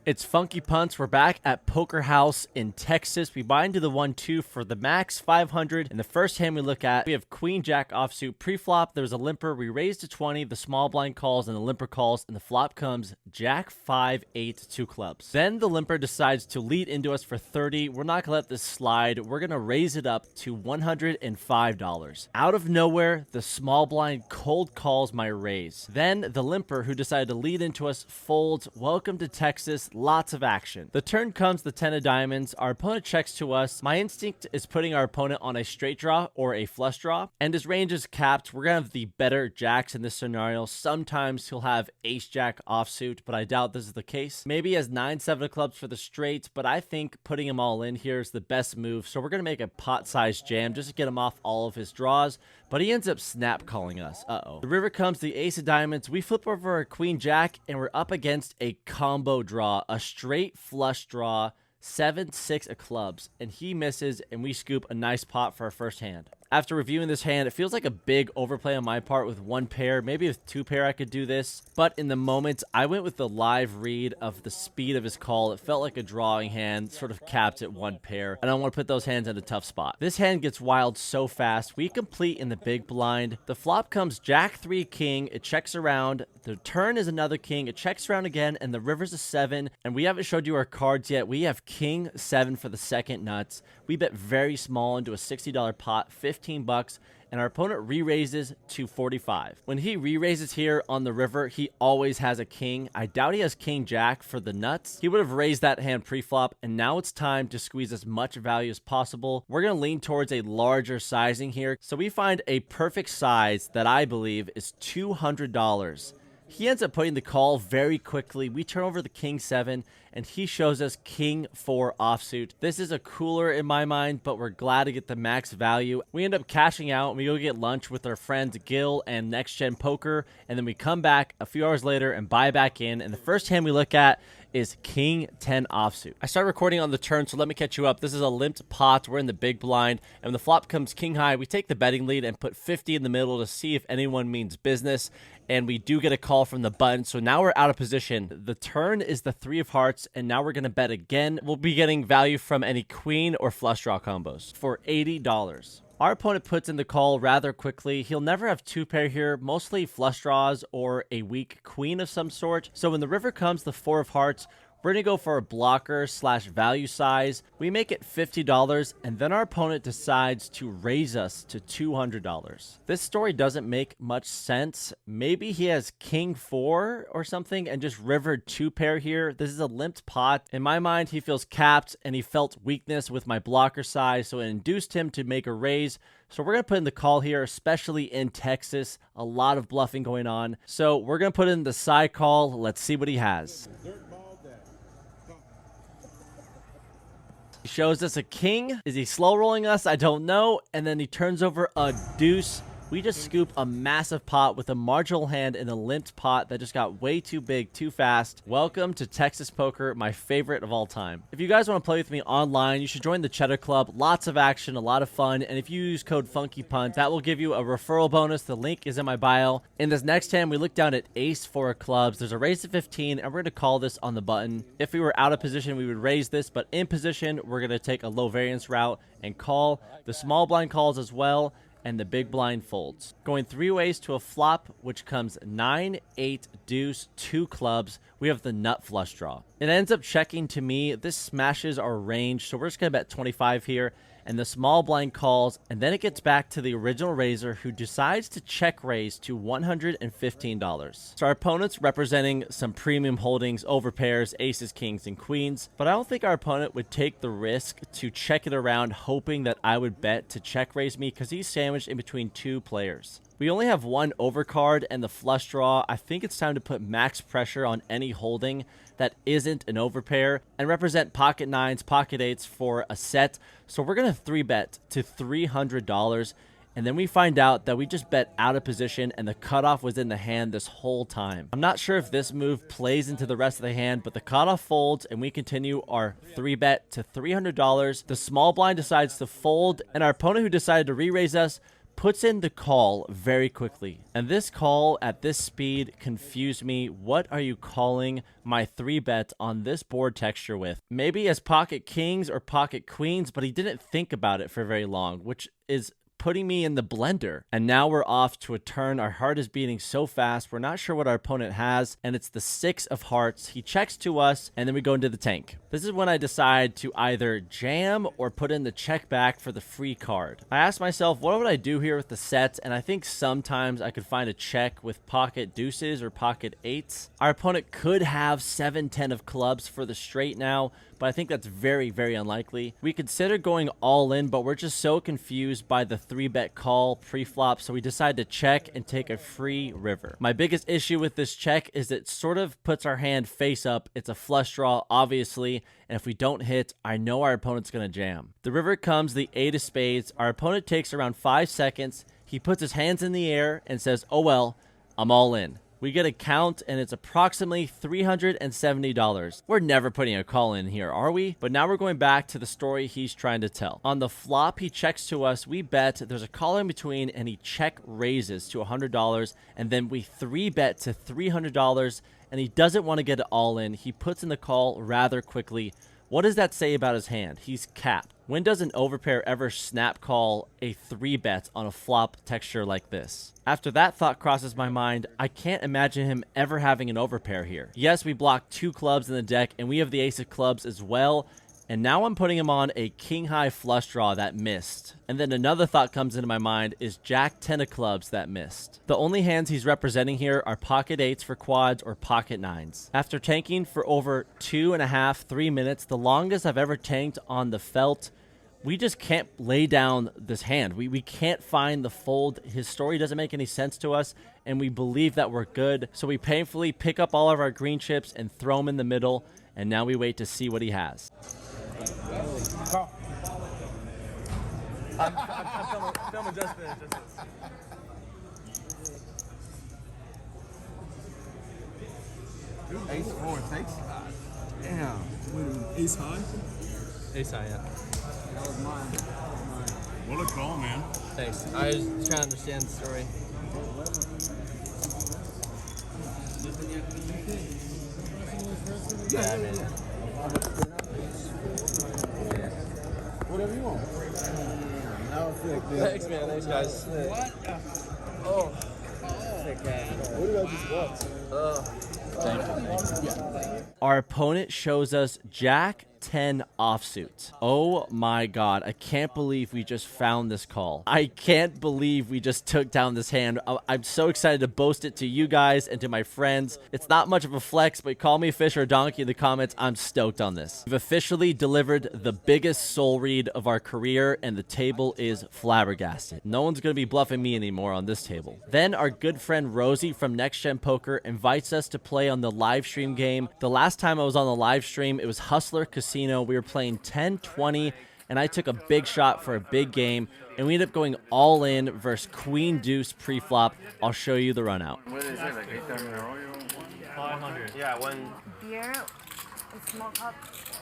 It's Funky Punts. We're back at Poker House in Texas. We buy into the 1-2 for the max 500. In the first hand we look at, we have Queen Jack offsuit pre-flop. There's a limper. We raise to 20. The small blind calls and the limper calls, and the flop comes Jack 5 8 2 clubs. Then the limper decides to lead into us for 30. We're not gonna let this slide. We're gonna raise it up to $105. Out of nowhere, the small blind cold calls my raise. Then the limper, who decided to lead into us, folds. Welcome to Texas. Lots of action. The turn comes the 10 of diamonds. Our opponent checks to us. My instinct is putting our opponent on a straight draw or a flush draw, and his range is capped. We're gonna have the better jacks in this scenario. Sometimes he'll have ace jack offsuit, but I doubt this is the case. Maybe he has 9-7 of clubs for the straight, but I think putting him all in here is the best move. So we're gonna make a pot-sized jam just to get him off all of his draws, but he ends up snap calling us. The river comes the ace of diamonds. We flip over our queen jack, and we're up against a combo draw, a straight flush draw, 7-6 of clubs, and he misses, and we scoop a nice pot for our first hand. After reviewing this hand, it feels like a big overplay on my part with one pair. Maybe with two pair I could do this, but in the moment I went with the live read of the speed of his call. It felt like a drawing hand, sort of capped at one pair. I don't want to put those hands in a tough spot. This hand gets wild so fast. We complete in the big blind. The flop comes Jack 3 king. It checks around. The turn is another king. It checks around again, and the river's a 7. And we haven't showed you our cards yet. We have king 7 for the second nuts. We bet very small into a $60 pot, 15 bucks, and our opponent re-raises to 45. When he re-raises here on the river, he always has a king. I doubt he has king jack for the nuts. He would have raised that hand pre-flop, and now it's time to squeeze as much value as possible. We're going to lean towards a larger sizing here, so we find a perfect size that I believe is $200. He ends up putting the call very quickly. We turn over the king 7, and he shows us king 4 offsuit. This is a cooler in my mind, but we're glad to get the max value. We end up cashing out, and we go get lunch with our friends Gil and Next Gen Poker, and then we come back a few hours later and buy back in. And the first hand we look at is king 10 offsuit. I start recording on the turn, so let me catch you up. This is a limped pot. We're in the big blind, and when the flop comes king high, we take the betting lead and put 50 in the middle to see if anyone means business. And we do get a call from the button, so now we're out of position. The turn is the 3 of hearts, and now we're going to bet again. We'll be getting value from any queen or flush draw combos for $80. Our opponent puts in the call rather quickly. He'll never have 2 pair here, mostly flush draws or a weak queen of some sort. So when the river comes the 4 of hearts, we're going to go for a blocker / value size. We make it $50, and then our opponent decides to raise us to $200. This story doesn't make much sense. Maybe he has king 4 or something and just rivered 2 pair here. This is a limped pot. In my mind, he feels capped, and he felt weakness with my blocker size, so it induced him to make a raise. So we're going to put in the call here, especially in Texas. A lot of bluffing going on. So we're going to put in the side call. Let's see what he has. He shows us a king. Is he slow rolling us? I don't know. And then he turns over a deuce. We just scoop a massive pot with a marginal hand in a limped pot that just got way too big, too fast. Welcome to Texas Poker, my favorite of all time. If you guys want to play with me online, you should join the Cheddar Club. Lots of action, a lot of fun. And if you use code funkypunts, that will give you a referral bonus. The link is in my bio. In this next hand, we look down at ace 4 of clubs. There's a raise to 15, and we're going to call this on the button. If we were out of position, we would raise this, but in position, we're going to take a low variance route and call. The small blind calls as well, and the big blind folds. Going 3 ways to a flop, which comes 9, 8, deuce, 2 clubs. We have the nut flush draw. It ends up checking to me. This smashes our range, so we're just going to bet 25 here. And the small blind calls, and then it gets back to the original raiser, who decides to check raise to $115. So our opponent's representing some premium holdings over pairs, aces, kings, and queens, but I don't think our opponent would take the risk to check it around hoping that I would bet to check raise me, because he's sandwiched in between 2 players. We only have 1 overcard and the flush draw. I think it's time to put max pressure on any holding that isn't an overpair and represent pocket 9s, pocket 8s for a set. So we're going to 3-bet to $300, and then we find out that we just bet out of position and the cutoff was in the hand this whole time. I'm not sure if this move plays into the rest of the hand, but the cutoff folds and we continue our 3-bet to $300. The small blind decides to fold, and our opponent, who decided to re-raise us, puts in the call very quickly. And this call at this speed confused me. What are you calling my 3-bet on this board texture with? Maybe as pocket kings or pocket queens, but he didn't think about it for very long, which is putting me in the blender. And now we're off to a turn. Our heart is beating so fast. We're not sure what our opponent has, and it's the 6 of hearts. He checks to us, and then we go into the tank. This is when I decide to either jam or put in the check back for the free card. I asked myself, what would I do here with the sets? And I think sometimes I could find a check with pocket deuces or pocket 8s. Our opponent could have 7-10 of clubs for the straight now, but I think that's very, very unlikely. We consider going all in, but we're just so confused by the 3-bet call pre-flop, so we decide to check and take a free river. My biggest issue with this check is it sort of puts our hand face up. It's a flush draw, obviously, and if we don't hit, I know our opponent's going to jam. The river comes the 8 of spades. Our opponent takes around 5 seconds. He puts his hands in the air and says, oh well, I'm all in. We get a count, and it's approximately $370. We're never putting a call in here, are we? But now we're going back to the story he's trying to tell. On the flop, he checks to us. We bet. There's a call in between, and he check raises to $100, and then we 3-bet to $300, and he doesn't want to get it all in. He puts in the call rather quickly. What does that say about his hand? He's capped. When does an overpair ever snap call a 3-bet on a flop texture like this? After that thought crosses my mind, I can't imagine him ever having an overpair here. Yes, we blocked 2 clubs in the deck, and we have the ace of clubs as well. And now I'm putting him on a king-high flush draw that missed. And then another thought comes into my mind is Jack 10 of clubs that missed. The only hands he's representing here are pocket 8s for quads or pocket 9s. After tanking for over 2.5, 3 minutes, the longest I've ever tanked on the felt, we just can't lay down this hand. We can't find the fold. His story doesn't make any sense to us, and we believe that we're good. So we painfully pick up all of our green chips and throw them in the middle, and now we wait to see what he has. I'm filming just this. Ace 4 takes. Damn. Ace high? Ace high, yeah. That was mine. What a call, man. Thanks. I was trying to understand the story. Yeah, I mean, Whatever you want. thanks, man. Thanks, guys. What? Oh. What did I just watch? Thank you. Our opponent shows us Jack 10 offsuit. Oh my god, I can't believe we just found this call. I can't believe we just took down this hand. I'm so excited to boast it to you guys and to my friends. It's not much of a flex, but call me fish or donkey in the comments. I'm stoked on this. We've officially delivered the biggest soul read of our career, and the table is flabbergasted. No one's gonna be bluffing me anymore on this table. Then our good friend Rosie from Next Gen Poker invites us to play on the live stream game. The last time I was on the live stream, it was Hustler Casino. We were playing 10-20, and I took a big shot for a big game, and we ended up going all in versus Queen Deuce pre-flop. I'll show you the run out. What is it, like 8,000 euro? 500. Yeah, one. Beer, a small cup.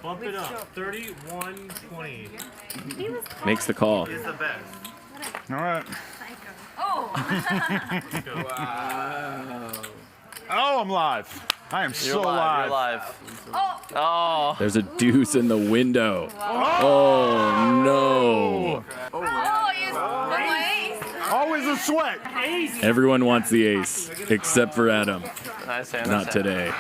Bump it with up. sugar. 3120. He was Makes the call. He's the best. All right. Oh! Wow. Oh, I'm live. I am so live. live. You're live. Oh. There's a deuce in the window. Oh, no. Oh, yes. Always a sweat. Everyone wants the ace, except for Adam. Nice hand. Not today.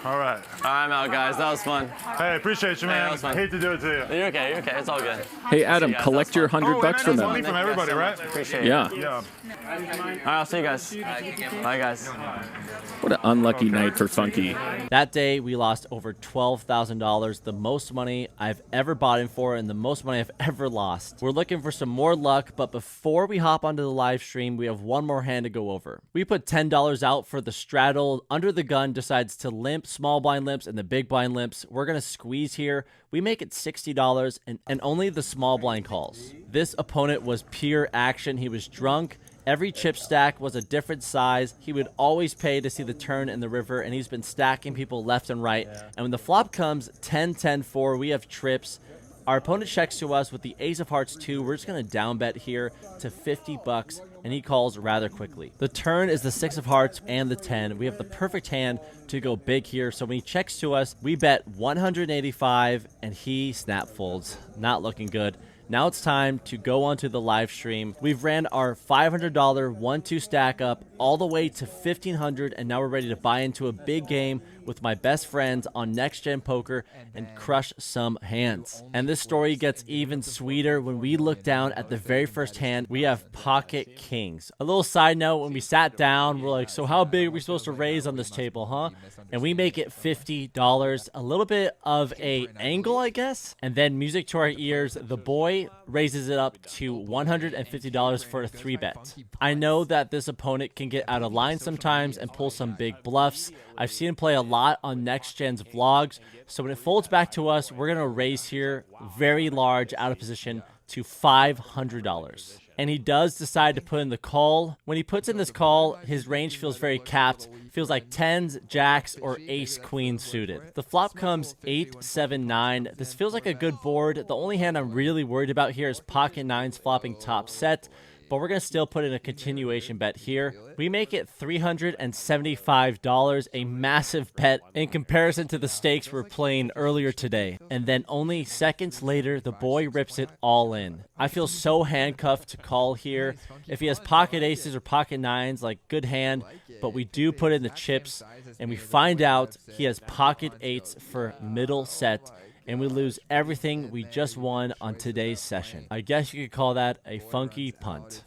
All right. I'm out, guys. That was fun. Hey, appreciate you, Hey, that man. was fun. Hate to do it to you. You're okay. You're okay. It's all good. Hey, Adam, See you guys, collect that's your fun. $100 and from money them. from everybody, right? Appreciate it. Yeah. Yeah. All right, I'll see you guys. Bye, guys. What an unlucky night for Funky. That day, we lost over $12,000, the most money I've ever bought in for and the most money I've ever lost. We're looking for some more luck, but before we hop onto the live stream, we have one more hand to go over. We put $10 out for the straddle. Under the gun decides to limp, small blind limps, and the big blind limps. We're going to squeeze here. We make it $60, and only the small blind calls. This opponent was pure action. He was drunk. Every chip stack was a different size. He would always pay to see the turn in the river, and he's been stacking people left and right. And when the flop comes 10-10-4, we have trips. Our opponent checks to us with the ace of hearts 2. We're just going to down bet here to 50 bucks, and he calls rather quickly. The turn is the 6 of hearts and the 10. We have the perfect hand to go big here, so when he checks to us, we bet 185, and he snap folds. Not looking good. Now it's time to go onto the live stream. We've ran our $500 1-2 stack up all the way to $1,500, and now we're ready to buy into a big game with my best friends on Next Gen Poker and crush some hands. And this story gets even sweeter when we look down at the very first hand. We have pocket kings. A little side note, when we sat down, we're like, so how big are we supposed to raise on this table, huh? And we make it $50, a little bit of a angle, I guess. And then music to our ears, the boy raises it up to $150 for a 3-bet. I know that this opponent can get out of line sometimes and pull some big bluffs. I've seen him play a lot on Next Gen's vlogs. So when it folds back to us, we're going to raise here very large out of position to $500. And he does decide to put in the call. When he puts in this call, his range feels very capped. Feels like 10s, jacks, or ace queen suited. The flop comes 8, 7, 9. This feels like a good board. The only hand I'm really worried about here is pocket 9s flopping top set, but we're going to still put in a continuation bet here. We make it $375, a massive bet in comparison to the stakes we're playing earlier today. And then only seconds later, the boy rips it all in. I feel so handcuffed to call here. If he has pocket aces or pocket 9s, like good hand, but we do put in the chips, and we find out he has pocket 8s for middle set, and we lose everything we just won on today's session. I guess you could call that a funky punt.